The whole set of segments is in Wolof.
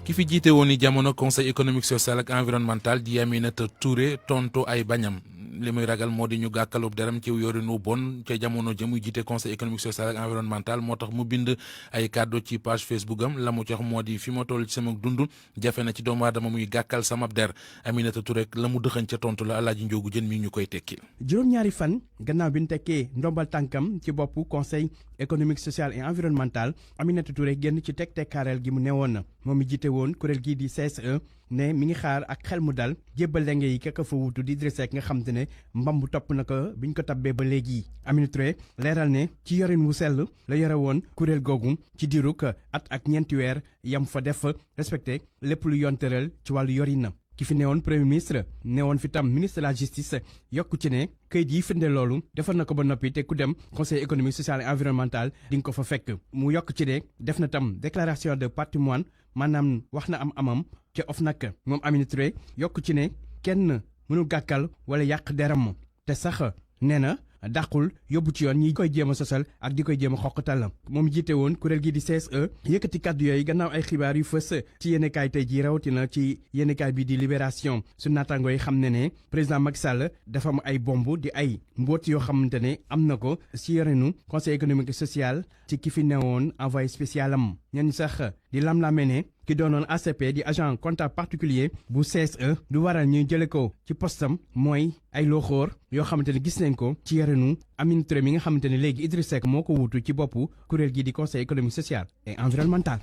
ki fi jiite woon ni jamono conseil économique social ak environnemental di Aminata Touré tontu ay bañam li muy ragal moo di ñu gàkkalub deram ci yorinu bon ca jamono jëmuy jiite conseil économique social ak environnemental moo tax mu bind ay kàddu ci page Facebook am la mu jox moo di fi ma toll ci sama dund jafe na ci doomu aadama muy gàkkal sama der Aminata Touré la mu dëxañ ca tontu la Alaaji Njoogu Jën mi ñu koy tekkil. juróom-ñaari fan gannaaw bi ñu tekkee ndombal tànkam ci boppu conseil économique social et environnemental Aminata Touré génn ci teg-tekkaaral gi mu newoon na moom mi jiite woon kuréel gii di CSE ne mi ngi xaar ak xel mu dal jébbal lenge yi kaka fa wuutu di Idrissa Seck nga xam te ne mbambu topp na ko biñ ko tabbee ba léegi. Aminata Touré leeral ne ci yorin wu sell la yore woon kuréel googu ci diirug at ak ñeenti weer yam fa def respecté lépp lu yoon tëral ci wàllu yorin na ki fi newoon premier ministre newoon fi tam ministre de la justice yokku ci ne këyit yi firnde loolu defar na ko ba noppi te ku dem conseil économique social et environnemental di nga ko fa fekk mu yokk ci ne def na tam déclaration de patrimoine maanaam wax na am amam ca OFNAC moom Aminata Touré yokk ci ne kenn mënul gàkkal wala yàq deram te sax nee na dàqul yóbbu ci yoon ñi koy jéem a sosal ak di koy jéem a xoqatal moom jiite woon kuréel gi di CSE yëkkati kàddu yooyu gannaaw ay xibaar yu fës ci yéenekaay tey jii rawatina ci yéenekaay bi di Libération su naataango yi xam ne président Macky Sall dafa am ay bomb di ay mbóot yoo xamante ne am na ko si yorenu conseil économique et social ci ki fi newoon envoyé spécial am ñenn sax di lam-lame ne ki doonoon ACP di agent comptable particulier bu CSE du waral ñuy jële ko ci postam mooy ay looxoor yoo xamante ne gis nañ ko ci yorenu Aminata Touré mi nga xamante ne léegi Idrissa Seck moo ko wuutu ci boppu kuréel gi di conseil économique social et environnemental.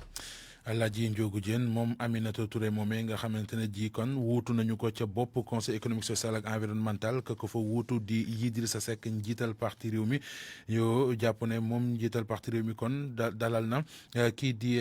Alaaji Njoogu Jën moom Aminata Touré moomee nga xamante ne ji kon wuutu nañu ko ca bopp conseil économique social ak environnemental ka ko fa wuutu di Idrissa Seck njiital parti réew mi yoo jàpp ne moom njiital parti réew mi kon dalal na kii di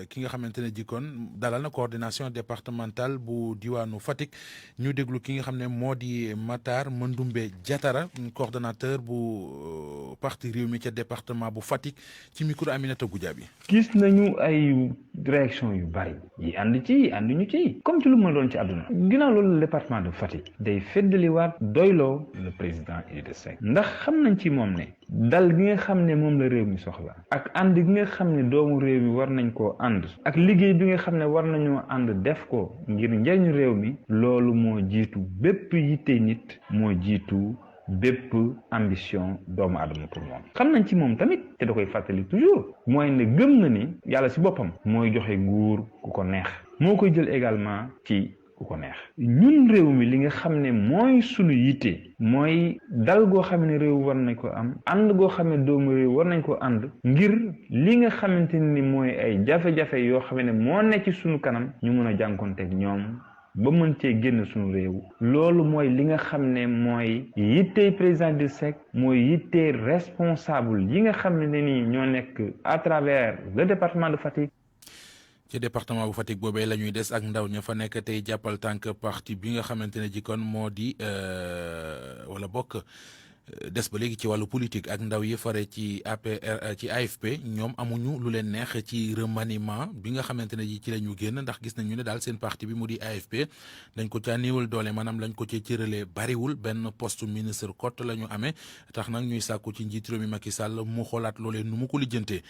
ki nga xamante ne ji kon dalal na coordination départementale bu diwaanu Fatick ñu déglu ki nga xam ne moo di Matar Mandoumbe Diatara coordonnateur bu parti réew mi ca département bu Fatick ci micro Aminata Goudiaby. gis nañu ay direction yu bari yi ànd ci ànd ñu ci comme ci lu ma doon ci àdduna ginnaaw loolu département de Fatick day feddaliwaat doyloo le président Idrissa Seck ndax xam nañ ci moom ne dal gi nga xam ne moom la réew mi soxla ak ànd gi nga xam ne doomu réew mi war nañ koo ànd ak liggéey bi nga xam ne war nañoo ànd def ko ngir njëriñu réew mi loolu moo jiitu bépp yitte nit moo jiitu bépp ambition doomu aadama pour moom xam nañ ci moom tamit te da koy fàttali toujours mooy ne gëm na ni yàlla si boppam mooy joxe nguur ku ko neex moo koy jël également ci ku ko neex ñun réew mi li nga xam ne mooy sunu yitte mooy dal goo xam ne réew war nañ ko am ànd goo xam ne doomu réew war nañ ko ànd ngir li nga xamante ni mooy ay jafe-jafe yoo xam ne moo nekk ci sunu kanam ñu mun a jànkonteeg ñoom ba mën cee génn suñu réew loolu mooy li nga xam ne mooy yittey président Idrissa Seck mooy yittey responsable yi nga xam ne ni ñoo nekk à travers le département de Fatick. ci département bu Fatick boobee la ñuy des ak ndaw ña fa nekk tey jàppal tànk parti bi nga xamante ne ji kon moo di wala bokk des ba léegi ci wàllu politique ak ndaw yi fare ci APR ci AFP ñoom amuñu lu leen neex ci remaniement bi nga xamante ne ji ci la ñu génn ndax gis nañu ne daal seen parti bi mu di AFP dañ ko caa néewal doole maanaam lañ ko ci cëralee bariwul benn poste ministre cote la ñu amee tax nag ñuy sàkku ci njiit réew mi Macky Sall mu xoolaat loolee nu mu ko lijjantee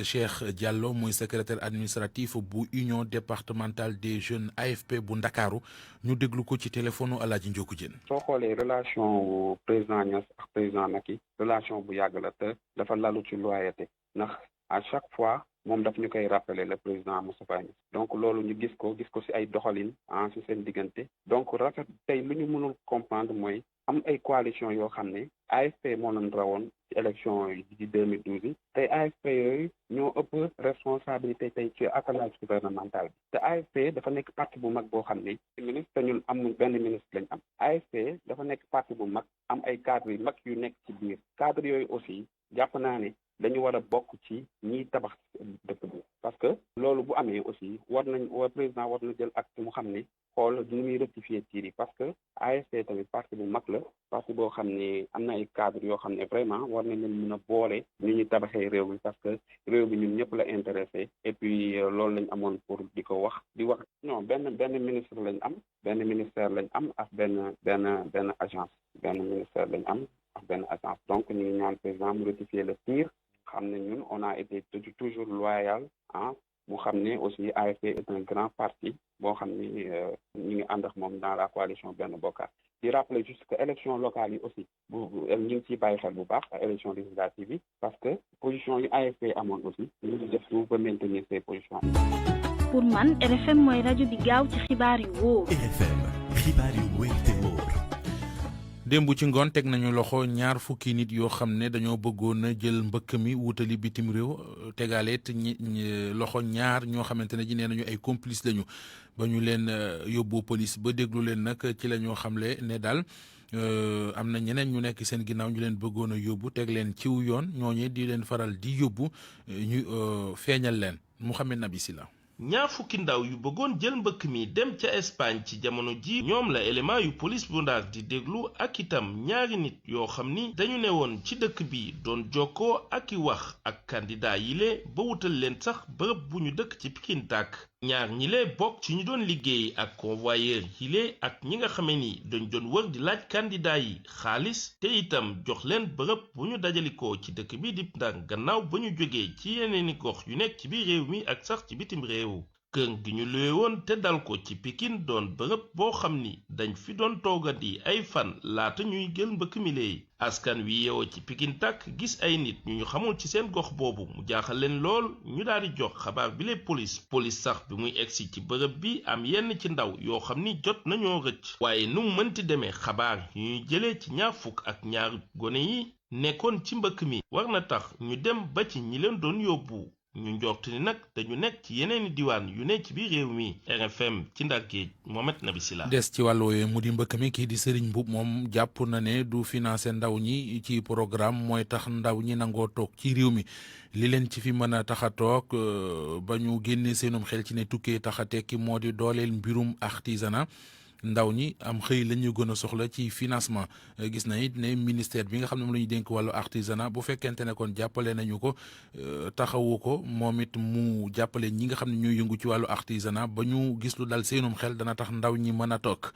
Cheikh Diallo mooy secrétaire administratif bu union départementale des jeunes AFP bu Ndakaaru ñu déglu ko ci téléphone Alaaji Njoogu Jën. soo xoolee relation président Niass ak président Macky relation bu yàgg la te dafa lalu ci loyauté ndax à chaque fois moom daf ñu koy rappeler le président Moustapha Niasse donc loolu ñu gis ko ci ay doxalin ci seen diggante donc rafet tey lu ñu mënul comprendre mooy am ay coalition yoo xam ne AFP moo leen rawoon ci élection yi di 2012 yi tey AFP yooyu ñoo ëpp responsabilité tey ci accolage gouvernemental bi te AFP dafa nekk parti bu mag boo xam ne ministre te ñun am benn ministre lañ am AFP dafa nekk parti bu mag am ay cadres yu mag yu nekk ci biir cadres yooyu aussi jàpp naa ne dañu war a bokk ci ñiy tabax dëkk bi parce que loolu bu amee aussi président war na jël acte mu xam ne xool nu muy rectifier tir yi parce que AFP tamit parti bu mag la parti boo xam ne am na ay cadre yoo xam ne vraiment war nañ leen mën a boole ñu ñu tabaxee réew mi parce que réew mi ñun ñëpp la intéressé et puis loolu lañ amoon pour di ko wax non benn ministre lañ am benn ministère lañ am ak benn agence benn ministère lañ am ak benn agence donc ñu ngi ñaan président mu rectifier le tir xam ne ñun on a été toujours loyal mu xam ne aussi AFP est un grand parti boo xam ni ñu ngi ànd ak moom dans la coalition Benno Bokk Yaakaar di rappeler juste que élection locale yi aussi ñu ngi ciy bàyyi xel bu baax ak élection législative yi parce que position yi AFP amoon aussi ñu ngi def tout ba maintenir ces positions. pour man RFM mooy rajo bi gaaw ci xibaar yu wóor. RFM xibaar yu wóor te wóor. démb ci ngoon teg nañu loxo ñaar fukki nit yoo xam ne dañoo bëggoon a jël mbëkk mi wutali bitim réew tegaleet loxo ñaar ñoo xamante ne ji nee nañu ay complice lañu ba ñu leen yóbbu police ba déglu leen nag ci la ñoo xamle ne daal am na ñeneen ñu nekk seen ginnaaw ñu leen bëggoon a yóbbu teg leen ciw yoon ñooñu di leen faral di yóbbu ñu feeñal leen Mouhamed Nabi Silla. ñaar fukki ndaw yu bëggoon jël mbëkk mi dem ca Espagne ci jamono ji ñoom la élément yu police bu Ndar di déglu ak itam ñaari nit yoo xam ni dañu ne woon ci dëkk bi doon jokkoo ak i wax ak candidat yile ba wutal leen sax bërëb bu ñu dëkk ci Pikine dàkk ñaar ñile bokk ci ñu doon liggéey ak convoyeur yile ak ñi nga xame ni dañ doon wër di laaj candidat yi xaalis te itam jox leen bërëb bu ñu dajalikoo ci dëkk bi di Ndar gannaaw ba ñu jógee ci yeneeni gox yu nekk ci biir réew mi ak sax ci bitim réew kër gi ñu luwe woon te dal ko ci Pikine doon bërëb boo xam ni dañ fi doon toogandi ay fan laata ñuy jël mbëkk mi lee askan wi yeewoo ci Pikine tàkk gis ay nit ñu xamul ci seen gox boobu mu jaaxal leen lool ñu daal di jox xabaar bi lee police sax bi muy egsi ci bërëb bi am yenn ci ndaw yoo xam ni jot nañoo rëcc waaye nu mu mënti demee xabaar yu ñuy jëlee ci ñaar fukk ak ñaari gone yi nekkoon ci mbëkk mi war na tax ñu dem ba ci ñi leen doon yóbbu ñu njort ni nag dañu nekk ci yeneeni diwaan yu ne ci biir réew mi. RFM ci Ndar Géej Mohamed Nabi Silla. des ci wàllu woowu mu di mbëkk mi kii di Serigne Mboup moom jàpp na ne du financer ndaw ñi ci programme mooy tax ndaw ñi nangoo toog ci réew mi li leen ci fi mën a tax a toog ba ñu génnee seenum xel ci ne tukkee tax a tekki moo di dooleel mbirum artisanat ndaw ñi am xëy la ñu gën a soxla ci financement gis na it ne ministère bi nga xam ne moom la ñu dénk wàllu artisanat bu fekkente ne kon jàppale nañu ko taxawu ko moom it mu jàppale ñi nga xam ne ñooy yëngu ci wàllu artisanat ba ñu gis lu dal seenum xel dana tax ndaw ñi mën a toog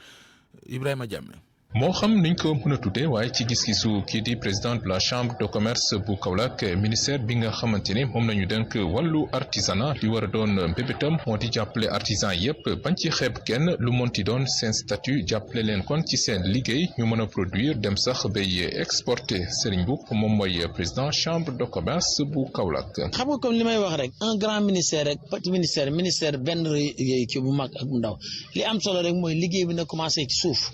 Ibrahima Diame. moo xam niñ ko mën a tuddee waaye ci gis-gisu kii di président de la chambre de commerce bu Kaolack ministère bi nga xamante ni moom nañu denk wàllu artisanat li war a doon mbébétam moo di jàppale artisan yépp bañ ci xeeb kenn lu monti doon seen statut jàppale leen kon ci seen liggéey ñu mën a produire dem sax bay exporter Serigne Mboup moom mooy président chambre de commerce bu Kaolack. xam nga comme li may wax rek un grand ministère rek petit ministère benn liggéey ci bu mag ak bu ndaw li am solo rek mooy liggéey bi na commencé ci suuf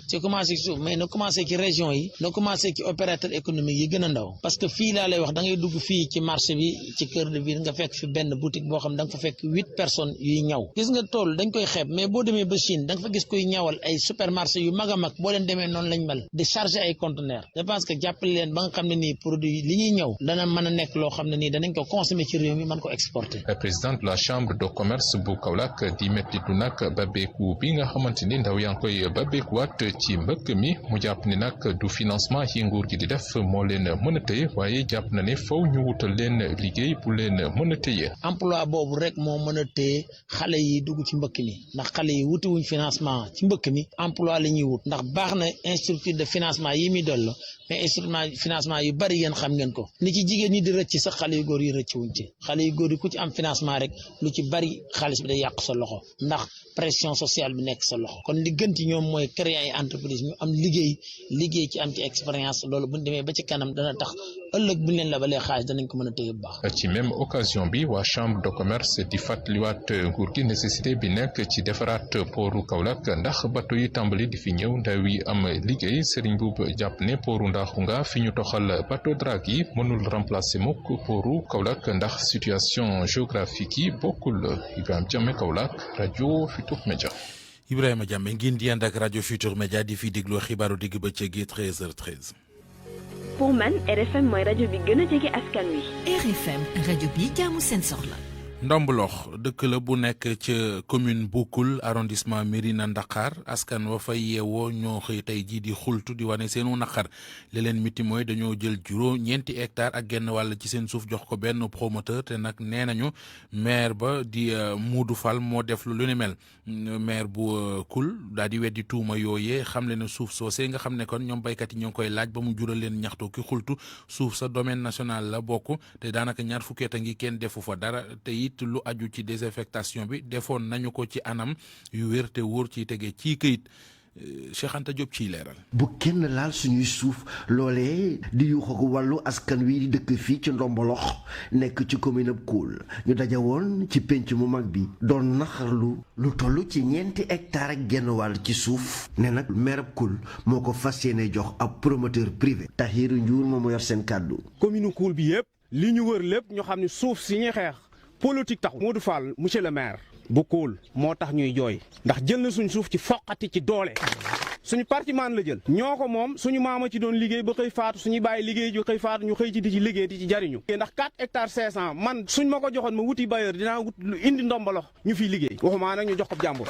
mais na commencé ci région yi na commencé ci opérateur économique yi gën a ndaw parce que fii laa lay wax da ngay dugg fii ci marché bi ci cœur de ville nga fekk fi benn boutique boo xam da nga fa fekk 8 personnes yuy ñaw gis nga tool dañ koy xeeb mais boo demee ba Chine da nga fa gis koy ñawal ay supermarché yu mag a mag boo leen demee noonu lañ mel di charger ay conteneurs je pense que jàppale leen ba nga xam ne nii produit li ñuy ñaw dana mën a nekk loo xam ne nii danañ ko consommer ci réew mi mën ko exporter. président de la chambre de commerce bu Kaolack di mettitu nag babeeku bi nga xamante ni ndaw yaa ngi koy babeekuwaat ci mbëkk mi mu jàpp ni nag du financement yi nguur gi di def moo leen mën a téye waaye jàpp na ne faw ñu wutal leen liggéey bu leen mën a téye. emploi boobu rek moo mën a téye xale yi dugg ci mbëkk mi ndax xale yi wutiwuñ financement ci mbëkk mi emploi la ñuy wut ndax baax na structure de financement yi muy dollo mais instrument financement yu bari yéen xam ngeen ko ni ci jigéen ñi di rëcc sax xale yu góor yi rëcc wuñ ci xale yu góor yi ku ci am financement rek lu ci bari xaalis bi day yàq sa loxo ndax pression sociale bi nekk sa loxo kon li gën ci ñoom mooy créer ay entreprise ñu am liggéey ci am ci expérience loolu bu ñu demee ba ci kanam dana tax ëllëg bu ñu leen labalee xaalis danañ ko mën a téye bu baax. ci même occasion bi waa chambre de commerce di fàttaliwaat nguur gi nécessité bi nekk ci defaraat pooru Kaolack ndax bateau yi tàmbali di fi ñëw ndaw yi am liggéey Serigne Mboup jàpp ne pooru Ndaxunga fi ñu toxal bateau drague yi mënul remplacer mukk pooru Kaolack ndax situation géographique yi bokkul. Ibrahima Diame Kaolack rajo Futurs Médias. Ibrahima Diame ngeen di ànd ak rajo Futurs Médias di fi déglu xibaaru digg bëccëg gi 13h13. pour man RFM mooy rajo bi gën a jege askan wi. RFM rajo bi jaamu seen soxla. Ndombulox dëkk la bu nekk ca commune Boukul arrondissement Mérina Dakhar askan wa fay yeewoo ñoo xëy tey jii di xultu di wane seenu naqar li leen miti mooy dañoo jël ñeenti hectare ak genn wàll ci seen suuf jox ko benn promoteur te nag nee nañu maire ba di Modou Fall moo def lu ni mel maire bu Koul daal di weddi tuuma yooyee xam le ne suuf soosee nga xam ne kon ñoom baykat yi ñoo ngi koy laaj ba mu jural leen ñaxtu ki xultu suuf sa domaine national la bokk te daanaka ñaar fukki at a ngi kenn defu fa dara te it lu aju ci désinfectation bi defoon nañu ko ci anam yu wér te wóor ci tege ci këyit Cheikh Anta Diop ciy leeral. bu kenn laal suñuy suuf loolee di yuuxu ko wàllu askan wi di dëkk fii ci Ndombolox nekk ci commune ab Koul ñu daje woon ci penc mu mag bi doon naxarlu lu toll ci 4 hectares ak genn wàll ci suuf ne nag maire ab Koul moo ko fas yéene jox ab promoteur privé. Tahirou Ndiour moom moo yor seen kàddu. commune Koul bi yëpp li ñu wër lépp ñu xam ne suuf si ñuy xeex politique taxu. Modou Fall monsieur le maire bu Koul moo tax ñuy jooy ndax jël na suñ suuf ci foqati ci doole suñu partiman la jël ñoo ko moom suñu maama ci doon liggéey ba xëy faatu suñu bàyyi liggéey ju xëy faatu ñu xëy ci di ci liggéey di ci jariñu ndax 4 hectares 500 man suñ ma ko joxoon ma wuti bailleur dinaa wut lu indi Ndombolox ñu fiy liggéey waxumaa nag ñu jox ko jàmbur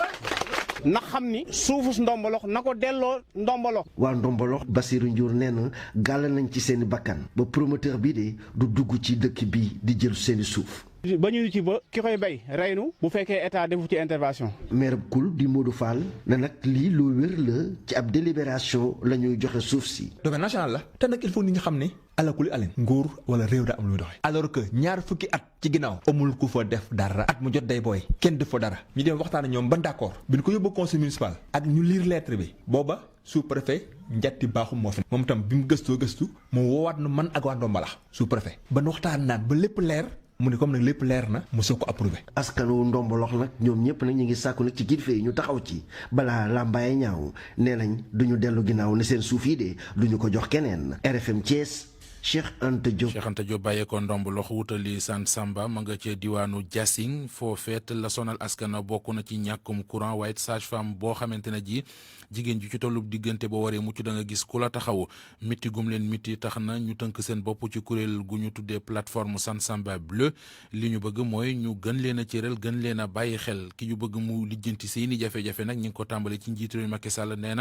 na xam ni suufu Ndombolox na ko delloo Ndombolox. waa Ndombolox Bassirou Ndiour nee na gàll nañ ci seeni bakkan ba promoteur bi de du dugg ci dëkk bi di jël seeni suuf. ba ñu ci ba ki koy bay reynu bu fekkee état defu ci intervention. maire Koul di Modou Fall ne nag lii lu wér la ci ab délibération la ñuy joxe suuf si. domaine national la te nag il faut nit ñi xam ne alakuli alen nguur wala réew da am luy doxe alors que ñaar fukki at ci ginnaaw amul ku fa def dara at mu jot day booy kenn def fa dara ñu dem waxtaan ak ñoom ba d'accord bi ñu ko yóbbu conseil municipal ak ñu lire lettre bi booba sous-préfet njatti baaxum moo fi moom tam bi mu gëstu mu woowaat na man ak waa Ndombalax sous-préfet ba nu waxtaan naan ba lépp leer mu ne comme nag lépp leer na mu soog ko approuvé. askanu Ndombolox nag ñoom ñëpp nag ñu ngi sàkku nag ci kilifa yi ñu taxaw ci balaa làmbaay ñaaw nee nañ duñu dellu ginnaaw ne seen suuf yi de duñu ko jox keneen. RFM Thiès Cheikh Anta Diop. Cheikh Anta Diop bàyyeekoo Ndombolox wutali Sant Samba ma nga ca diwaanu Diassing foofeet la sonal askan bokk na ci ñàkkum courant waaye sage-femme boo xamante ne ji jigéen ji ci tollub diggante boo waree mucc da nga gis ku la taxaw miti gum leen miti tax na ñu tënk seen bopp ci kuréel gu ñu tuddee plateforme Sant Samba Bleu li ñu bëgg mooy ñu gën leen a cëral gën leen a bàyyi xel ki ñu bëgg mu lijjanti seeni jafe-jafe nag ñi ngi ko tàmbale ci njiitu réew Macky Sall nee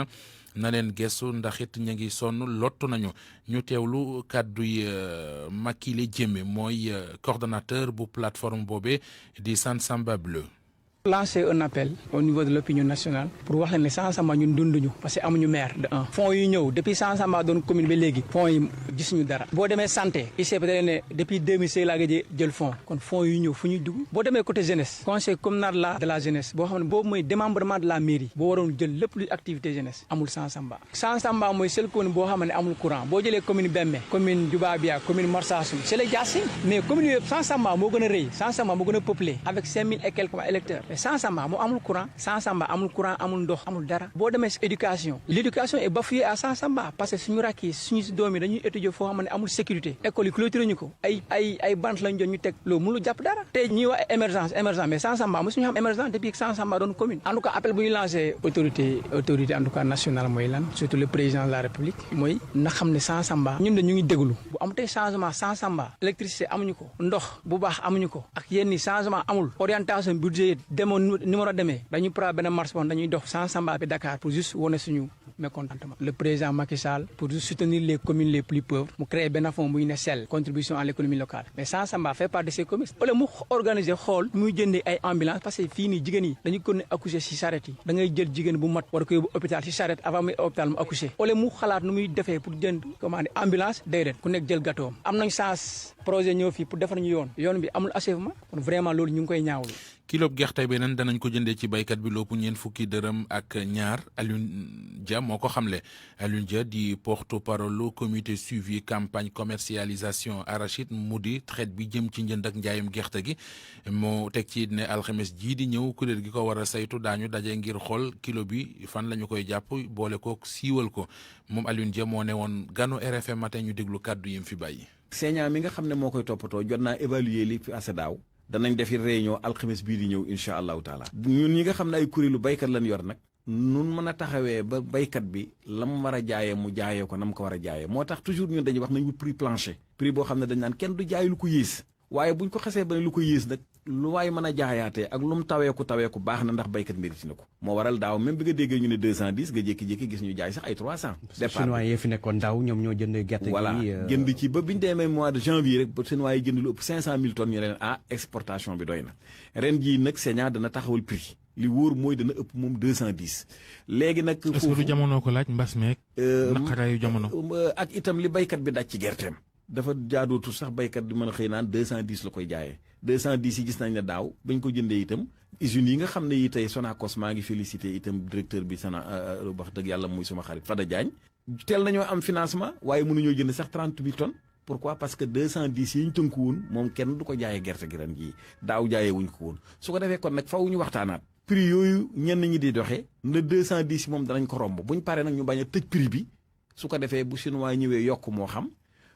na leen gestu ndax it ña ngi sonn lottu nañu ñu teewlu kàdduy Makile Diémé mooy coordonnateur bu plateforme boobee di Sant Samba Bleu. lancer un appel au niveau de l'opinion nationale pour wax leen ne Sant Samba ñun dunduñu parce que amuñu maire de un fonds yi ñëw depuis Sant Samba doon commune ba léegi fonds yi gisuñu dara boo demee santé ICP da ne depuis 2016 laa gëj jël fonds kon fonds yi ñëw fu ñuy dugg boo demee côté jeunesse conseil communal de la jeunesse boo xam ne boobu mooy démembrement de la mairie boo waroon jël lépp luy activité jeunesse amul Sant Samba mooy seul commune boo xam ne amul courant boo jëlee commune Bemme commune Djoubabia commune Marsassoum c'est le Diassing mais commune yëpp Sant Samba moo gën a rëy Sant Samba moo gën a peuplé avec 5000 et quelques électeurs Sant Samba moo amul courant Sant Samba amul courant amul ndox amul dara boo demee si éducation l'éducation est bafouée à Sant Samba parce que suñu rakk yi suñu doom yi dañuy étudier foo xam ne amul sécurité école yi clôturé ñu ko ay bant lañ doon ñu teg loolu mënul jàpp dara tey ñuy wax émergence mais Sant Samba mosuñu xam émergence depuis que Sant Samba doon commune en tout cas appel bu ñu lancé autorité en tout cas nationale mooy lan surtout le président de la République mooy na xam ne Sant Samba ñun de ñu ngi déglu bu am tey changement Sant Samba électricité amuñu ko ndox bu baax amuñu ko ak yenn changement amul orientation budget demoon ni war a demee dañuy pra benn marche bon dañuy dox Sant Samba bi Dakar pour juste wane suñu mécontentement le président Macky Sall pour juste soutenir les communes les plus pauvres mu créé benn fonds bu ñu ne SEL contribution à l'économie locale mais Sant Samba fait partie de ces communes wala mu organiser xool muy jëndee ay ambulance parce que fii nii jigéen yi dañuy ko ne accoucher si charrette yi da ngay jël jigéen bu mat war ko yóbbu hôpital si charrette avant muy hôpital mu accoucher wala mu xalaat nu muy defee pour jënd commande ambulance déedéet ku nekk jël gâteau am nañ chance projet ñëw fii pour defar ñu yoon bi amul achèvement kon vraiment loolu ñu ngi koy ñaawlu. kilo gerte beneen danañ ko jëndee ci baykat bi lopp ñeent fukki dërëm ak ñaar Alioune Dia moo ko xamle Alioune Dia di porte-parole comité suivi campagne commercialisation arachide mu di traite bi jëm ci njënd ak njaayum gerte gi moo teg ci ne alxames jii di ñëw kuréel gi ko war a saytu daañu daje ngir xool kilo bi fan la ñu koy jàpp boole ko siiwal ko moom Alioune Dia moo ne woon ganu RFM matin ñu déglu kàddu yi mu fi bàyyi. Sénat mi nga xam ne moo koy toppatoo jot naa évaluer li fi ase daaw danañ defi réunion alxames bii di ñëw incha allahu taala ñun ñi nga xam ne ay kuréelu baykat lañ yor nag nun mën a taxawee ba baykat bi la mu war a jaayee mu jaayee ko na mu ko war a jaayee moo tax toujours ñun dañuy wax nañ wut prix plancher prix boo xam ne dañ naan kenn du jaay lu ko yées waaye buñ ko xasee ba ne lu ko yées nag lu waay mën a jaayaatee ak lu mu taweeku baax na ndax baykat mérite na ko moo waral daaw même bi nga déggee ñu ne 210 nga jékki-jékki gis ñu jaay sax ay 300. départ chinois yi fi nekkoon daaw ñoom ñoo jënd gerte gi. voilà jënd ci ba biñu demee mois de janvier rek ba chinois yi jënd lu ëpp 500000 tonnes ñu leen exportation bi doy na ren jii nag Sénat dana taxawal prix li wóor mooy dana ëpp moom 210. léegi nag est-ce que du jamono ko laaj mbas meeg. naqaraayu jamono. ak itam li baykat bi daj ci gerteem. dafa jaadootu sax baykat di mën a xëy naan 210 la koy jaayee 210 yi gis nañ ne daaw bañ ko jëndee itam usines yi nga xam ne yi tey Sonacos maa ngi félicité itam directeur bi wax dëgg yàlla muy suma xarit Fada Diagne teel nañoo am financement waaye mënuñoo jënd sax 38 tonnes pourquoi parce que 210 yi ñu tënku woon moom kenn du ko jaayee gerte gi ren jii daaw jaayee wuñ ko woon su ko defee kon nag faw ñu waxtaanaat prix yooyu ñenn ñi di doxee le 210 yi moom danañ ko romb buñ paree nag ñu bañ a tëj prix bi su ko defee bu chinois ñëwee yokk moo xam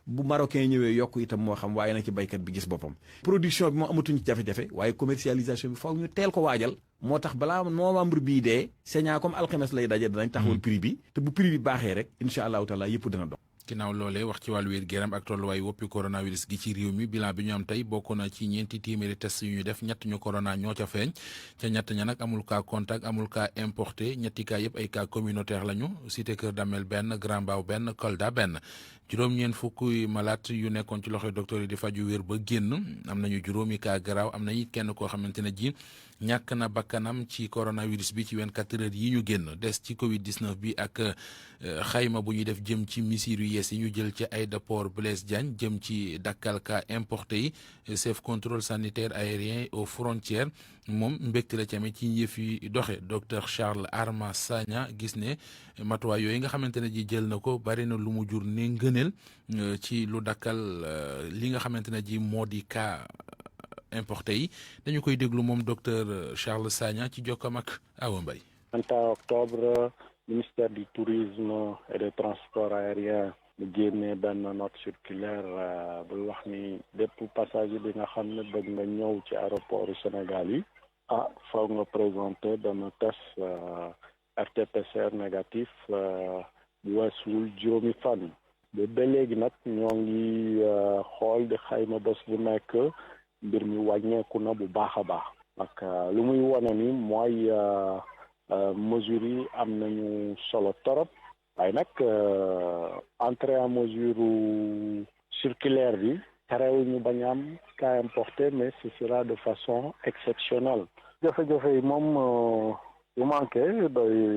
bu marocain ñëwee yokk itam moo xam waaye nag ci baykat bi gis boppam production bi moom amatuñ ci jafe-jafe waaye commercialisation bi faw ñu teel ko waajal moo tax balaa novembre bii dee señaa comme alxames lay daje danañ taxawal prix bi te bu prix bi baaxee rek incha allahu taala yëpp dana dox. ginnaaw loolee wax ci wàllu wér-gu-yaram ak tolluwaay woppi coronavirus gi ci réew mi bilan bi ñu am tey bokk na ci 4 téeméeri test yu ñu def ñett ñu corona ñoo ca feeñ ca ñett ña nag amul cas contact amul cas importé ñetti cas yëpp ay cas communautaire lañu cité Kër Damel benn Grand Mbao benn Kolda benn juróom-ñeent fukki malade yu nekkoon ci loxoy docteur yi di faju wér ba génn am nañu juróomi cas garaaw am na it kenn koo xamante ne ji ñàkk na bakkanam ci coronavirus bi ci 24 heures yi ñu génn des ci Covid 19 bi ak xayma bu ñuy def jëm ci mesures yu yees yi ñu jël ci aéroport Blaise Diagne jëm ci dakkal cas importé yi chef contrôle sanitaire aérien aux frontières moom mbégte la tamit ci yëf yi doxe docteur Charles Arma Sagna gis ne matuwaay yooyu nga xamante ne ji jël na ko bari na lu mu jur ne ngëneel ci lu dakkal li nga xamante ne ji moo di cas importé yi dañu koy déglu moom docteur Charles Sagna ci jokkam ak Awa Mbaye. 21 octobre ministère du tourisme et des transports aériens mu génnee benn note circulaire buy wax ni bépp passager bi nga xam ne bëgg nga ñëw ci aéroport Sénégal yi foog nga présenter benn test RT-PCR négatif bu weesuwul juróomi fan ba léegi nag ñoo ngi xool di xayma bés bu nekk mbir mi wàññeeku na bu baax a baax ak lu muy wane ni mooy mesures yi am nañu solo torop waaye nag entrée en mesure circulaire bi terewul ñu bañ am cas importé mais ce sera de façon exceptionnelle jafe-jafe yi moom yu manqué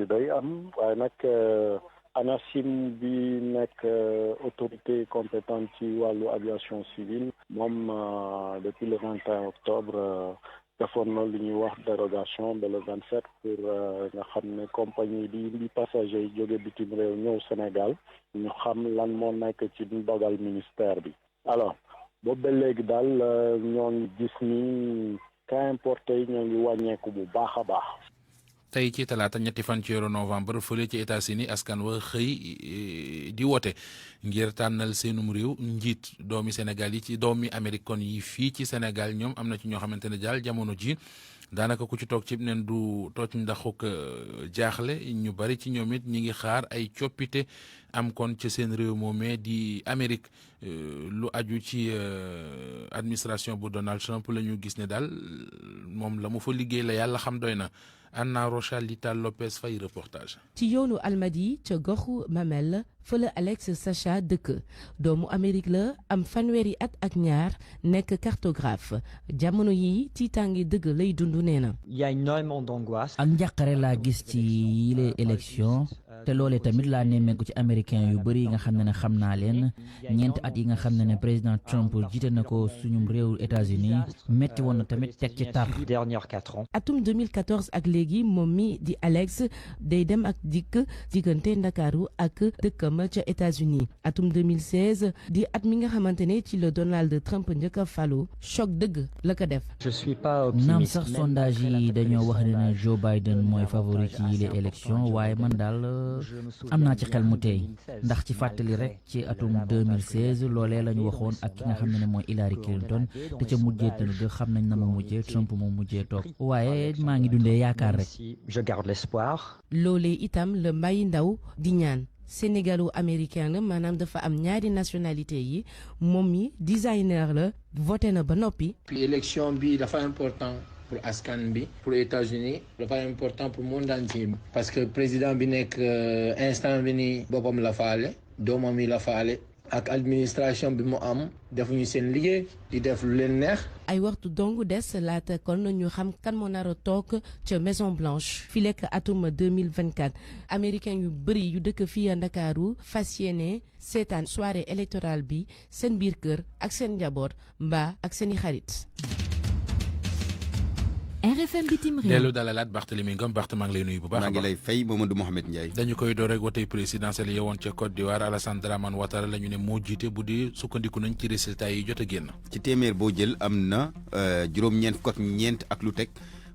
day am waaye nag ANACIM bi nekk autorité compétente ci wàllu aviation civile moom depuis le 21 octobre defoon na li ñuy wax dérogation ba le 27 pour nga xam ne compagnie di indi passager yi jóge bitim réew ñëw Sénégal ñu xam lan moo nekk ci dogal ministère bi alors boobu ba léegi daal ñoo ngi gis ni cas importé yi ñoo ngi wàññeeku bu baax a baax. tey ci talaata ñetti fan ci weeru novembre fële ci États-Unis askan wa xëy di wote ngir tànnal seenum réew njiit doomi Sénégal yi ci doomi Amérique kon yi fii ci Sénégal ñoom am na ci ñoo xamante ne daal jamono ji daanaka ku ci toog ci nen du tooc ndaxuk jaaxle ñu bari ci ñoom it ñi ngi xaar ay coppite am kon ci seen réew moomee di Amérique lu aju ci administration bu Donald Trump la ñu gis ne daal moom la mu fa liggéey la yàlla xam doy na. Anna Rocha Lita Lopez fay reportage. ci yoonu Almadi ca goxu Mamel fële Alex Sacha dëkk doomu Amérique la am fanweeri at ak ñaar nekk cartographe jamono yi tiitaange dëgg lay dund nee na. ak njàqare laa gis ci yile élection te loolee tamit laa nemmeeku ci américain yu bëri yi nga xam ne xam naa leen ñeenti at yi nga xam ne président Trump jiite na ko suñum réew États-Unis metti woon na tamit teg ci tar. atum 2014 ak léegi moom mi di Alex day dem ak dikk diggante Ndakaaru ak dëkkam ca États-Unis atum 2016 di at mi nga xamante ne ci la Donald Trump njëkk a falu choc dëgg la ko def. naam sax sondage yi dañoo wax ne Joe Biden mooy favori ci yile élection waaye man daal am naa ci xel mu tey ndax ci fàttali rek ci atum 2016 loolee la ñu waxoon ak ki nga xam ne mooy Hillary Clinton te ca mujjee tënk xam nañ na mu mujjee Trump moom mujjee toog waaye maa ngi dundee yaakaar rek. loolee itam la Mbaye Ndaw di ñaan. sénégalo-américain la maanaam dafa am ñaari nationalité yi moom mi designer la voté na ba noppi. puis élection bi dafa important pour askan bi pour États-Unis dafa important pour monde entier parce que président bi nekk instant bi ni boppam la faale doomam yi la faale ak administration bi mu am defuñu seen liggéey di def lu leen neex. ay waxtu dong des laata kon ñu xam kan moo nar a toog ca Maison Blanche fii lekk atum 2024 américain yu bëri yu dëkk fii Ndakaaru fas yéene seetaan soirée électorale bi seen biir kër ak seen njaboot mbaa ak seeni xarit. RFM bitim réew. dellu dalalaat Barthélémy Ngom maa ngi lay nuyu bu baax. maa ngi lay fay Mamadou Mohamed Ndiaye. dañu koy door rek wotey présidentielle yewoon ca Côte d'Ivoire Alassane Dramane Ouattara la ñu ne moo jiite bu dee sukkandiku nañ ci résultats yi jot a génn. ci téeméer boo jël am na juróom-ñeent fukk ak ñeent ak lu teg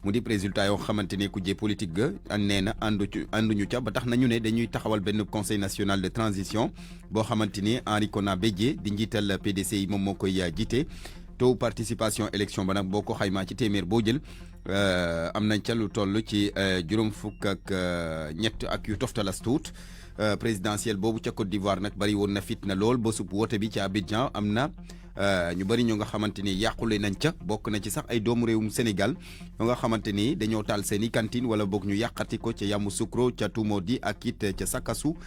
mu di résultat yoo xamante ne kujje politique ga nee na ànduñu ca ba tax nañu ne dañuy taxawal benn conseil national de transition boo xamante ni Henri Konan Bédié di njiital PDC yi moom moo koy jiite taux participation élection ba nag boo ko xaymaa ci téeméer boo jël. am nañ ca lu toll ci juróom fukk ak ñett ak yu toftalas tuut présidentielle boobu ca Côte d'Ivoire nag bari woon na fitna lool ba sub woote bi ca Abidjan am na ñu bari ñu nga xamante ni yàqule nañ ca bokk na ci sax ay doomu réewum Sénégal ñu nga xamante ni dañoo taal seen i cantine wala boog ñu yàqati ko ca Yamoussoukro ca Tumodi ak it ca Sakassou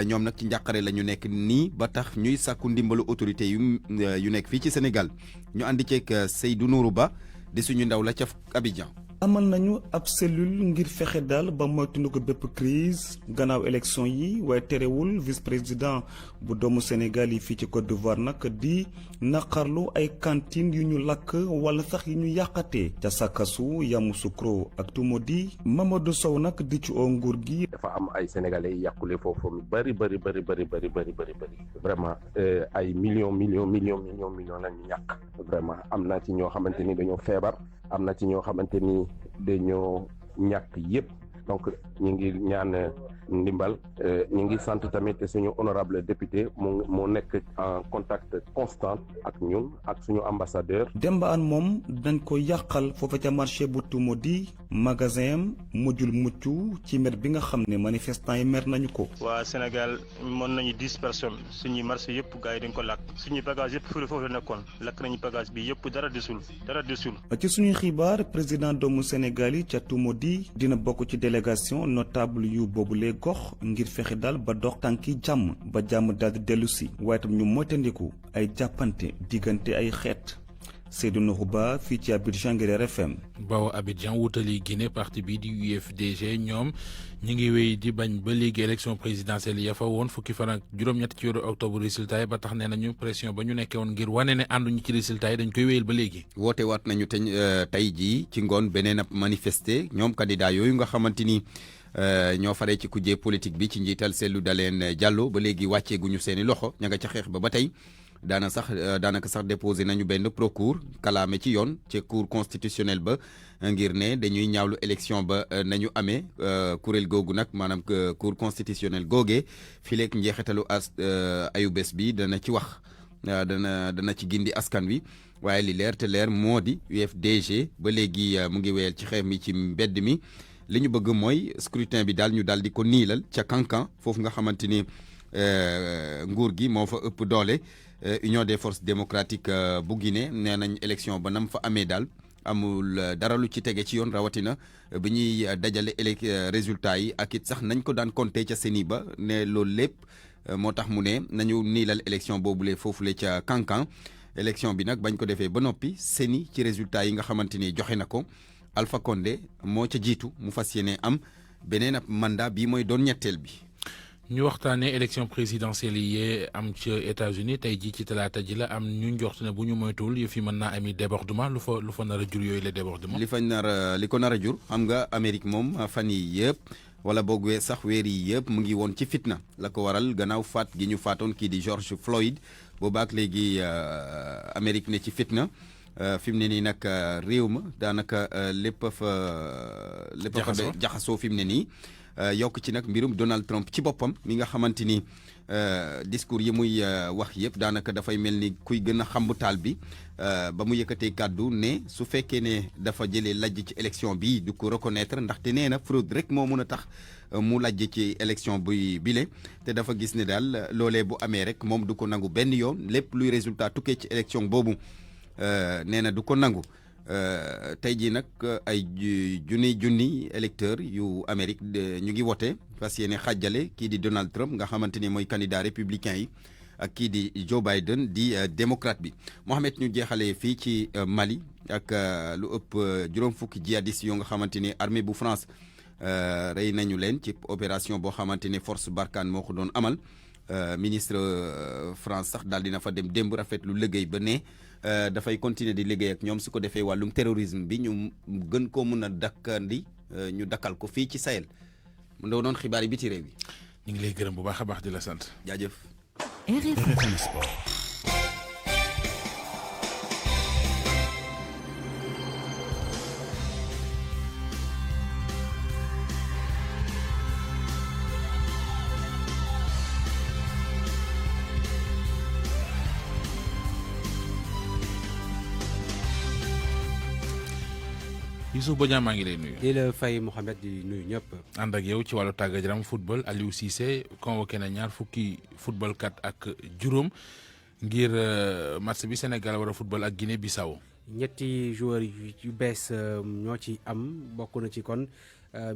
ñoom nag ci njàqare la ñu nekk nii ba tax ñuy sàkku ndimbalu autorité yu nekk fii ci Sénégal ñu àndi ceeg Seydou Nourou Ba di suñu ndaw la ca Abidjan. amal nañu ab cellule ngir fexe daal ba moytu ko bépp crise gannaaw élection yi waaye terewul vice président bu doomu Sénégal yi fii ci Côte d'Ivoire nag di naqarlu ay cantines yu ñu lakk wala sax yu ñu yàqatee ca Sakassou Yamoussoukro ak Tumodi Mamadou Sow nag di ci oo nguur gi. dafa am ay sénégalais yi yàqule foofu mu bëri vraiment ay millions lañu ñàkk vraiment am na ci ñoo xamante ni dañoo feebar. am na ci ñoo xamante ni dañoo ñàkk yépp donc ñu ngi ñaan ndimbal ñu ngi sant tamit suñu honorable député moo nekk en contact constant ak ñun ak suñu ambassadeur. Demba An moom dañ ko yàqal foofa ca marché bu Tumodi magasin am mujjul mucc ci mer bi nga xam ne manifestant yi mer nañu ko. waa Sénégal mën nañu 10 personnes suñuy marché yëpp gars yi dañ ko lakk suñuy bagage yëpp foofu la nekkoon lakk nañu bagage bi yëpp dara desul. ci suñuy xibaar président doomu Sénégal yi ca Tumodi dina bokk ci délégation notable yu boobule gox ngir fexe daal ba dox tànki jàmm ba jàmm daal di dellu si waaye tam ñu moytandiku ay jàppante diggante ay xeet. Seydou Nourou Ba fii ci Abidjan ngir RFM. Bawo Abidjan wutali Guinée parti bi di UFDG ñoom ñi ngi wéy di bañ ba léegi élection présidentielle ya fa woon fukki fan ak juróom-ñett ci weeru octobre résultat yi ba tax ne nañu pression ba ñu nekkee woon ngir wane ne ànduñu ci résultat yi dañ koy wéyal ba léegi. woote waat nañu tey jii ci ngoon beneen ab manifester ñoom candidat yooyu nga xamante ni ñoo faree ci kujje politique bi ci njiital Cellou Dalein Diallo ba léegi wàcceeguñu seeni loxo ña nga ca xeex ba tey. daanaka sax déposé nañu benn recours kalaame ci yoon ca cour constitutionnel ba ngir ne dañuy ñaawlu élection ba nañu amee kuréel googu nag maanaam cour constitutionnel googee fileeg njeexitalu ayubés bi dana ci wax dana ci gindi askan wi waaye li leer te leer moo di UFDG ba léegi mu ngi wéyal ci xeex mi ci mbedd mi li ñu bëgg mooy scrutin bi daal ñu daal di ko niilal ca Kankan foofu nga xamante ni nguur gi moo fa ëpp doole. Union des forces démocratiques bu Guinée nee nañ élection ba nam fa amee daal amul dara lu ci tege ci yoon rawatina bi ñuy dajale résultats yi ak it sax nañ ko daan compter ca CENI ba ne loolu lépp moo tax mu ne nañu niilal élection boobule foofule ca Kankan élection bi nag bañ ko defee ba noppi CENI ci résultats yi nga xamante ni joxe na ko Alpha Condé moo ca jiitu mu fas yéene am beneen ab mandat bii mooy doon ñetteel bi. ñu waxtaanee élection présidentielle yi am ci États-Unis tey jii ci talaata ji la am ñu njort ne bu ñu moytuwul yëf yi mën naa ami débordement lu fa nar a jur yooyu la débordement. li ko nar a jur xam nga Amérique moom fan yi yëpp wala boog sax weer yi yëpp mu ngi woon ci fitna la ko waral gannaaw faat gi ñu faatoon kii di George Floyd boobaak léegi Amérique ne ci fitna. fi mu ne nii nag réew ma daanaka lépp fa jaxasoo fi mu ne nii. yokk ci nag mbirum Donald Trump ci boppam mi nga xamante ni discours yi muy wax yëpp daanaka dafay mel ni kuy gën a xambu taal bi ba mu yëkkatee kàddu ne su fekkee ne dafa jëlee lajj ci élection bi du ko reconnaître ndaxte nee na fraude rek moo mun a tax mu lajj ci élection buy bile te dafa gis ne daal loolee bu amee rek moom du ko nangu benn yoon lépp luy résultat tukkee ci élection boobu nee na du ko nangu. tey jii nag ay junni électeurs yu Amérique ñu ngi wote fas yéene xàjjale kii di Donald Trump nga xamante ni mooy candidat républicain yi ak kii di Joe Biden di démocrate bi. Mohamed ñu jeexalee fii ci Mali ak lu ëpp juróom fukki jihadistes yoo nga xamante ni armée bu France rey nañu leen ci opération boo xamante ne force Barkhane moo ko doon amal ministre France sax daal dina fa dem démb rafetlu liggéey ba ne dafay continuer di liggéey ak ñoom su ko defee wàllum terrorisme bi ñu gën koo mun a dakkandi ñu dakkal ko fii ci Sahel mu ndaw noon xibaar yi biti réew yi. ñu ngi lay gërëm bu baax a baax di la sant. jaajëf. RFM Sport. Youssouf Bodian maa ngi lay nuyu. di la fay Mouhamed di nuyu ñëpp. ànd ak yow ci wàllu tàggat yaram football Aliou Cissé convoqué na ñaar fukki football kat ak juróom ngir match bi Sénégal war a football ak Guinée Bissau. ñetti joueurs yu bees ñoo ci am bokk na ci kon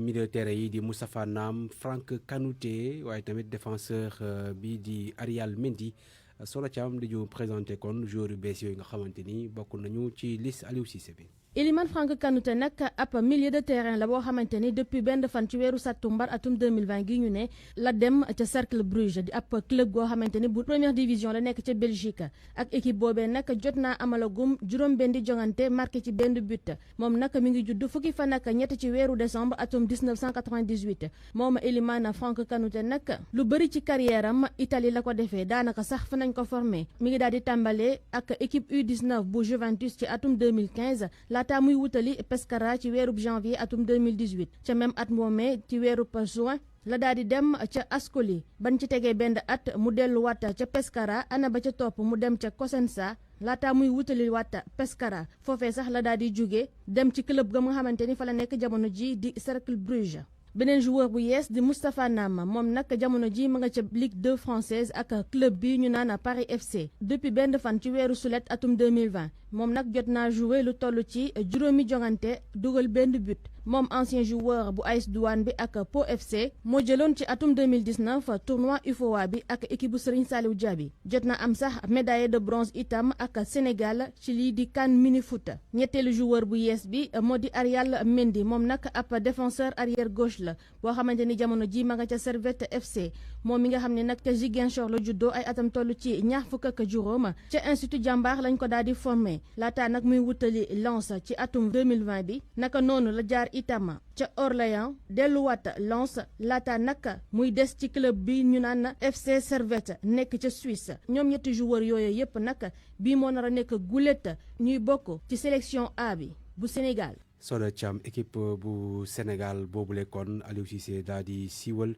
milieu terrain yi di Moustapha Nam Franck Kanouté waaye tamit défenseur bi di Arial Mendy solo ci am di ñu présenté kon joueurs yu bees yooyu nga xamante ni bokk nañu ci liste Aliou Cissé bi. Iliman Franck Kanouté nag ab milieu de terrain la boo xamante ni depuis benn fan ci weeru sattumbar atum 2020 gi ñu ne la dem ca Cercle Bruges di ab club goo xamante ni bu première division la nekk ca Belgique ak équipe boobee nag jot naa amalagum juróom benn di jongante marqué ci benn but moom nag mi ngi judd fukki fan ak ñett ci weeru décembre atum 1998 moom Iliman Franck Kanouté nag lu bëri ci carrière am Italie la ko defee daanaka sax fa nañ ko formé mi ngi daal di tàmbalee ak équipe U19 bu Juventus ci atum 2015 laata muy wutali Pescara ci weerub janvier atum 2018 ca même at moomee ci weerub juin la daal di dem ca Ascoli ban ci tegee benn at mu delluwaat ca Pescara ana ba ca topp mu dem ca Cosenza laata muy wutali waat Pescara foofee sax la daal di jóge dem ci club ga nga xamante ni fa la nekk jamono ji di Cercle Bruges. beneen joueur bu yees di Moustapha Nam moom nag jamono ji ma nga ca Ligue 2 française ak club bi ñu naan Paris FC depuis benn fan ci weeru sulet atum 2020 moom nag jot naa joué lu toll ci juróomi jongante dugal benn but moom ancien joueur bu AS Douane bi ak Po FC moo jëloon ci atum 2019 tournoi UFOA bi ak équipe bu Serigne Saliou Dia bi jot na am sax médaille de bronze itam ak Sénégal ci lii di CAN mini foot ñetteelu joueur bu yees bi moo di Arial Mendy moom nag ab défenseur arrière gauche la boo xamante ni jamono ji ma nga ca Servette FC moom mi nga xam ne nag ca Ziguinchor la juddoo ay atam toll ci ñaar fukk ak juróom ca Institut Jambar lañ ko daal di formé laata nag muy wutali Lens ci atum 2020 bi naka noonu la jaar itam ca Orléans delluwaat Lens laata nag muy des ci club bi ñu naan FC Servette nekk ca Suisse ñoom ñetti joueurs yooyu yépp nag bii moo nar a nekk gulet ñuy bokk ci sélection A bi bu Sénégal. Soda Thiam équipe bu Sénégal boobule kon Aliou Cissé daal di siiwal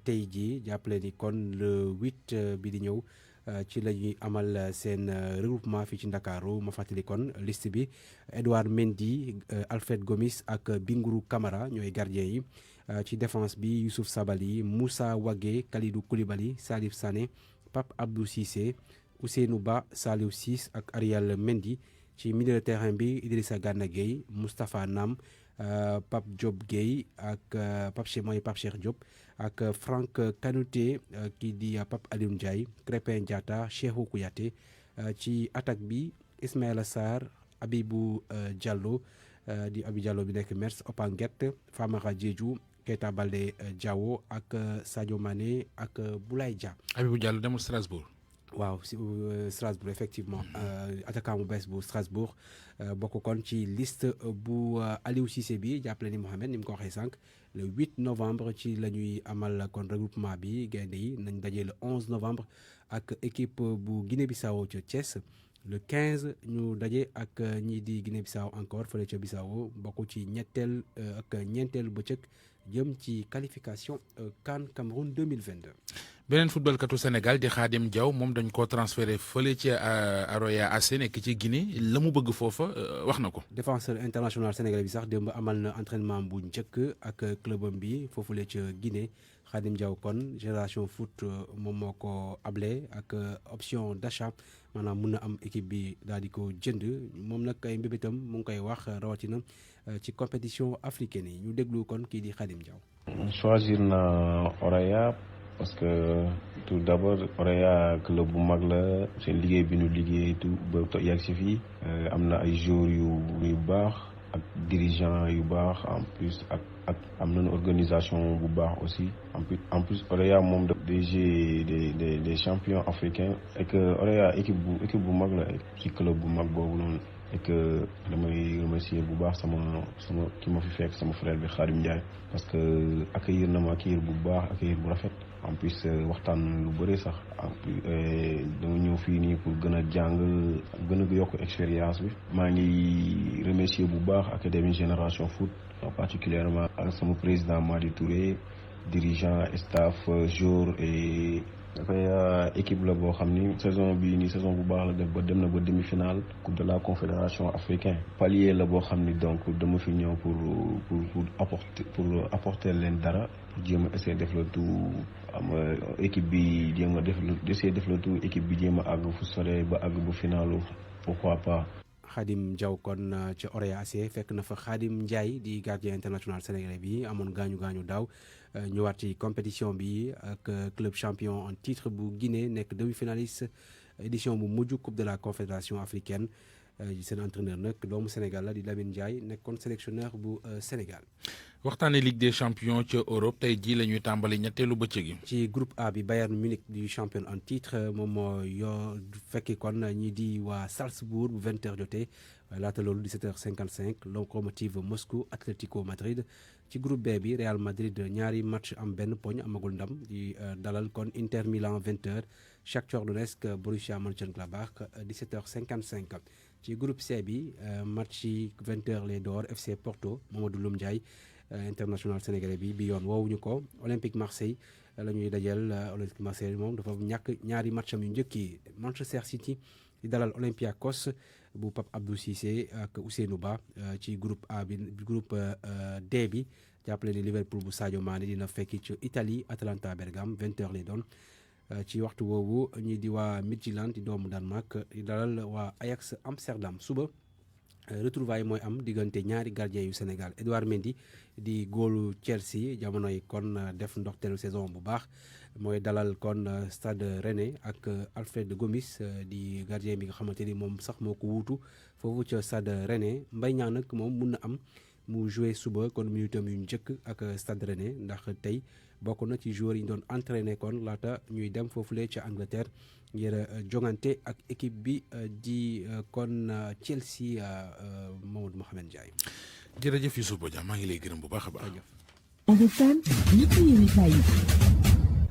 tey jii jàppale ni kon le 8 bi di ñëw ci la ñuy amal seen regroupement fii ci Ndakaaru ma fàttali kon liste bi Edouard Mendy Alfred Gomis ak Bingourou Kamara ñooy gardien yi ci défense bi Youssouf Sabaly Moussa Wagué Kalidou Koulibaly Salif Sané Pape Abdou Cissé Ousseynou Ba Saliou Ciss ak Arial Mendy ci milieu de terrain bi Idrissa Gana Gueye Moustapha Nam Pape Diop Gueye ak Pape Cheikh Diop ak Franck Kanouté kii di Pape Aliou Ndiaye Crépin Diatta Cheikhou Kouyaté ci attaque bi Ismaïla Sarr Abibou Diallo di Abibou Diallo bi nekk Metz Opanguet Famara Diédhiou Keita Baldé Diawo ak Sadio Mané ak Boulaye Dia. Abibou Diallo demul Strasbourg. waaw si Strasbourg effectivement attaquant bu bees bu Strasbourg bokk kon ci liste bu Aliou Cissé bi jàppale ni Mohamed ni mu ko waxee sànq le 8 novembre ci la ñuy amal kon regroupement bi gaynde yi nañ dajee le 11 novembre ak équipe bu Guinée-Bissau ca Thiès le 15 ñu daje ak ñii di Guinée-Bissau encore fële ca Bissau bokk ci ñetteel ak ñeenteel bëccëg jëm ci qualification CAN Cameroun 2022. beneen football katu Sénégal di Khadim Diaw moom dañ koo transféré fële ci Aroya AC nekk ci Guinée la mu bëgg foofa wax na ko. défenseur international sénégalais bi sax démb amal na entraînement bu njëkk ak clubam bi foofule ca Guinée Khadim Diaw kon Génération Foot moom moo ko able ak option d'achat maanaam mun na am équipe bi daal di ko jënd moom nag ay mbébétam mu ngi koy wax rawatina ci compétition africaine yi ñu déglu kon kii di Khadim Diaw. choisir na Aroya parce que tout d'abord Orea club bu mag la seen liggéey bi ñu liggéey tout ba yegg si fii am na ay joueurs yu baax ak dirigeants yu baax en plus ak am nañu organisation bu baax aussi en plus Orea moom des champions africains et que Orea équipe bu mag la ci club bu mag boobu noonu et que damay remercier bu baax sama ki ma fi fekk sama frère bi Khadim Ndiaye parce que accueillir na ma accueillir bu baax accueillir bu rafet en plus waxtaan lu bëri sax en plus dama ñëw fii nii pour gën a jàng gën a yokk expérience bi maa ngi remercier bu baax académie Génération Foot particulièrement ak sama président Madi Touré dirigeant staff joueur et dafay équipe la boo xam ni saison bii nii saison bu baax la def ba dem na ba demi-finale coupe de la confédération africaine palier la boo xam ni donc dama fi ñëw pour apporter leen dara pour jéem a essayer def le tout équipe bi jéem a def le tout équipe bi jéem a àgg fu sore ba àgg bu finalu pourquoi pas. Khadim Diaw kon ca Orea AC fekk na fa Khadim Ndiaye di gardien international sénégalais bi amoon gaañu daaw ñëwaat ci compétition bi ak club champion en titre bu Guinée nekk demi-finaliste édition bu mujj coupe de la confédération africaine seen entraîneur nag doomu Sénégal la di Lamine Ndiaye nekkoon sélectionneur bu Sénégal. waxtaanee Ligue des champions ca Europe tey jii la ñuy tàmbali ñetteelu bëccëg gi. ci groupe A bi Bayern Munich du champion en titre moom moo yoo fekki kon ñi di waa Salzbourg bu 20h jotee laata loolu 17h55 Lokomotiv Moscou Atlético Madrid. ci groupe B bi Real Madrid ñaari match am benn poñ amagul ndam di dalal kon Inter Milan 20h Shakhtar Donetsk Borussia Mönchengladbach 17h55. ci groupe C bi match yi 20h lay door FC Porto Mamadou Loum Ndiaye international sénégalais bi yoon woowuñu ko Olympique Marseille la ñuy dajal Olympique Marseille moom dafa ñàkk ñaari matcham yu njëkk yi Manchester City di dalal Olympiakos bu Pape Abdou Cissé ak Ousseynou Ba ci groupe A bi groupe D bi jàppale ni Liverpool bu Sadio Mané dina fekki ci Italie Atalanta Bergame 20h lay doon ci waxtu woowu ñi di waa Midtjylland di doomu Danemark di dalal waa Ajax Amsterdam suba retrouvailles mooy am diggante ñaari gardien yu Sénégal Edouard Mendy di góolu Chelsea jamonoy kon def ndorteelu saison bu baax mooy dalal kon Stade Rennais ak Alfred Gomis di gardien bi nga xamante ni moom sax moo ko wuutu foofu ca Stade Rennais Mbaye Niang nag moom mun na am mu joué suba kon minutam yu njëkk ak Stade Rennais ndax tey bokk na ci joueurs yi ñu doon entraîné kon laata ñuy dem foofule ca Angleterre ngir jongante ak équipe bi di kon Chelsea Mamadou Mohamed Ndiaye. jërëjëf Youssouf Bodian maa ngi lay gërëm bu baax a baax.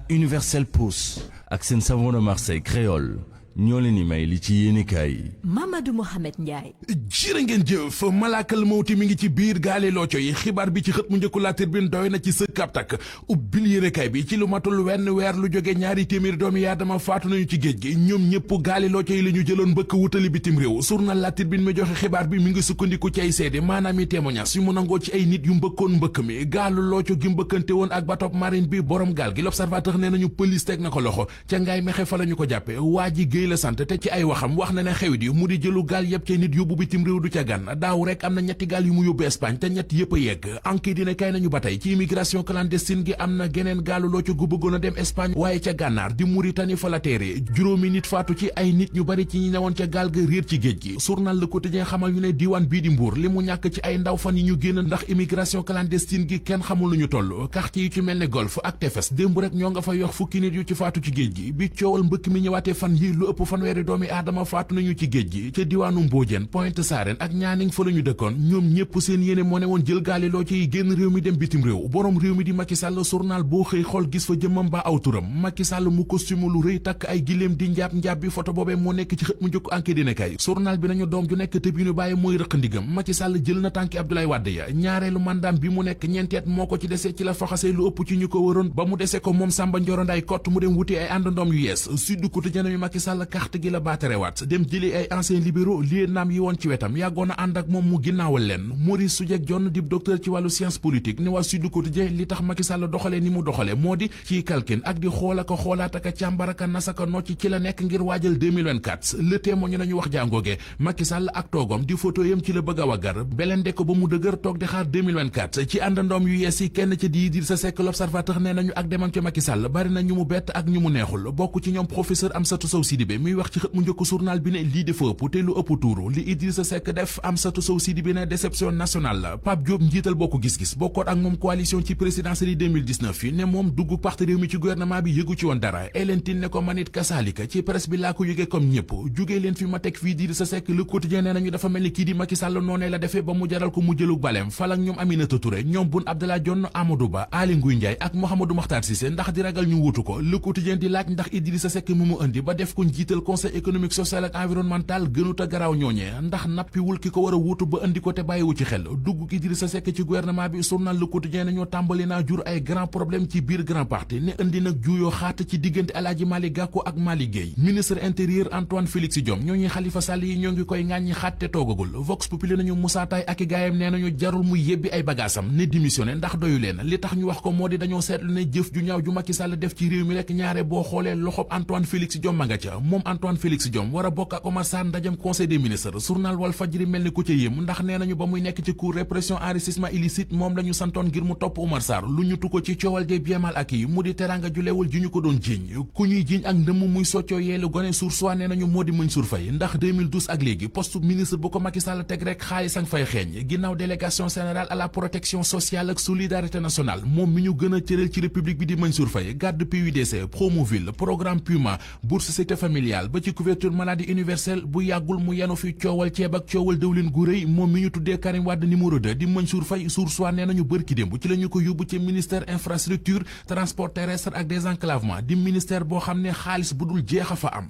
Universel Pousse ak seen savon de Marseille créole ñoo leen di may li ci yéenekaay yi. Mamadou Mohamed Ndiaye. jërë ngeen jëf malaakal mawti mi ngi ci biir gaale looco yi xibaar bi ci xët mu njëkku La Tribune doy na ci sëkk ab takk ubbil yéenekaay bi ci lu matul wenn weer lu jóge 200 doomi aadama faatu nañu ci géej gi ñoom ñëpp gaale looco yi la ñu jëloon mbëkk wutali bitim réew journal La Tribune mi joxe xibaar bi mi ngi sukkandiku ci ay seede maanaam i témoignage yu mu nangoo ci ay nit yu mbëkkoon mbëkk mi gaalu looco gi mbëkkante woon ak bateau marine bi borom gaal gi L'Observateur nee nañu police teg na ko loxo ca ngaay mexe fa la ñu ko jàppe waa ji Géey la sant te ci ay waxam wax na ne xew di mu di jëlu gaal yëpp ca nit yóbbu bitim réew du ca gan daaw rek am na ñetti gaal yu mu yóbbu Espagne te ñett yëpp a yegg enquête dina kay nañu ba tey ci immigration clandestine gi am na geneen gaalu looco gu bëggoon a dem Espagne waaye ca gànnaar di Mauritanie fa la teere juróomi nit faatu ci ay nit ñu bari ci ñi newoon ca gaal ga réer ci géej gi journal Le Quotidien xamal ñu ne diiwaan bii di Mbuur li mu ñàkk ci ay ndaw fan yi ñu génn ndax immigration clandestine gi kenn xamul lu ñu toll quartier yi ci mel ne Golf ak Tefes démb rek ñoo nga fa yox fukki nit yu ci faatu ci géej gi bi coowal mbëkk mi ñëwaatee fan yi lu ëpp fanweeri doomi aadama faatu nañu ci géej gi ca diwaanu Mbodiène Pointe Sarène ak Nianing fa la ñu dëkkoon ñoom ñëpp seen yéene moo ne woon jël gaali loo ci génn réew mi dem bitim réew borom réew mi di Macky Sall journal boo xëy xool gis fa jëmmam ba aw turam Macky Sall mu costume lu rëy takk ay giléem di njaab bi photo boobee moo nekk ci xët mu njëkk enquête dina kay journal bi nañu doom ju nekk tëb yu ñu bàyyi mooy rëq ndigam Macky Sall jël na tànki Abdoulaye Wade ya ñaareelu mandaam bi mu nekk ñeenteet moo ko ci dese ci la faxasee lu ëpp ci ñu ko wëroon ba mu dese ko moom Samba Ndioro Nday kott mu dem wuti ay àndandoom yu yees Sud Quotidien mi Macky Sall Sall carte gi la baatarewaat dem jëli ay anciens libéraux lieutenant yi woon ci wetam yàggoon a ànd ak moom mu ginnaawal leen Maurice Soudieck Dione di docteur ci wàllu science politique ne waa Sud Quotidien li tax Macky Sall doxalee ni mu doxalee moo di ci kalkin ak di xool ak xoolaat ak càmbar ak nasaka nocc ci la nekk ngir waajal 2024 le témoin ñu nañu wax jàngooge Macky Sall ak toogom di photo yam ci la bëgg a waggar beleen de ko ba mu dëgër toog di xaar 2024 ci àndandoom yu yees yi kenn ca di Idrissa Seck l'Observateur nee nañu ak demam ci Macky Sall bari na ñu mu bett ak ñu mu neexul bokk ci ñoom professeur Amsatou Sow Sidibé muy wax ci xët mu njëkk journal bi ne lii dafa ëpp te lu ëpp tuuru li Idrissa Seck def Amsatou Sow Sidibé ne déception nationale la Pape Diop njiital bokk gis-gis bokkoon ak moom coalition ci présidentielle yi 2019 yi ne moom dugg parti réew mi ci gouvernement bi yëgu ci woon dara Elentine ne ko manit kasaalika ci presse bi laa ko yëgee comme ñëpp jugee leen fi ma teg fii Idrissa Seck Le Quotidien nee nañu dafa mel ni kii di Macky Sall noonee la defee ba mu jaral ko mu jëlug baleem falak ñoom Aminata Touré ñoom Boun Abdallah Dionne Amadou Ba Aly Ngouille Ndiaye ak Mouhamadou Makhtar Cissé ndax di ragal ñu wutu ko Le Quotidien di laaj ndax Idrissa Seck mu indi ba def ko njiital conseil économique social ak environnemental gënut a garaaw ñooñee ndax nappiwul ki ko war a wuutu ba indi ko te bàyyiwu ci xel dugg Idrissa Seck ci gouvernement bi journal Le Quotidien nañoo tàmbali naa jur ay grand problème ci biir grand parti ne indi nag juuyoo xaat ci diggante Alaaji Malick Gakou ak Malick Gueye ministre intérieur Antoine Félix Diome ñooñuy Khalifa Sall yi ñoo ngi koy ŋàññi xaat te toogagul Vox Populi nañu Moussa Taye ak i gaayam nee nañu jarul muy yebbi ay bagaasam ne démissionné ndax doyu leen li tax ñu wax ko moo di dañoo seetlu ne jëf ju ñaaw ju Macky Sall def ci réew mi rek ñaare boo xoolee loxob Antoine Félix Diome ma nga ca moom Antoine Félix Diome war a bokk ak Omar Sarr ndajam conseil des ministres journal Walf Fadjri mel ni ku ca yëm ndax nee nañu ba muy nekk ci cour répression enrichissement illicite moom lañu santoon ngir mu topp Omar Sarr lu ñu tu ko ci coowal des biens mal acquis mu di teranga ju leewul ji ñu ko doon jiiñ ku ñuy jiiñ ak ndëmm muy soccoo yeelu gone Source nee nañu moo di Mansour Faye ndax 2012 ak léegi poste ministre bu ko Macky Sall teg rek xaalis ak fay xeeñ ginnaaw délégation générale à la protection sociale ak solidarité nationale moom mi ñu gën a cëral ci république bi di Mansour Faye garde PUDC Promoville programme Puma bourse sécurité familiale ba ci couverture maladie universelle bu yàggul mu yenu fi coowal ceeb ak coowal dëwlin gu rëy moom mi ñu tuddee Karim Wade numéro 2 di Mansour Faye Source nee nañu bërki démb ci la ñu ko yóbbu ci ministère infrastructure transport terrestre ak désenclavement di ministère boo xam ne xaalis bu dul jeex a fa am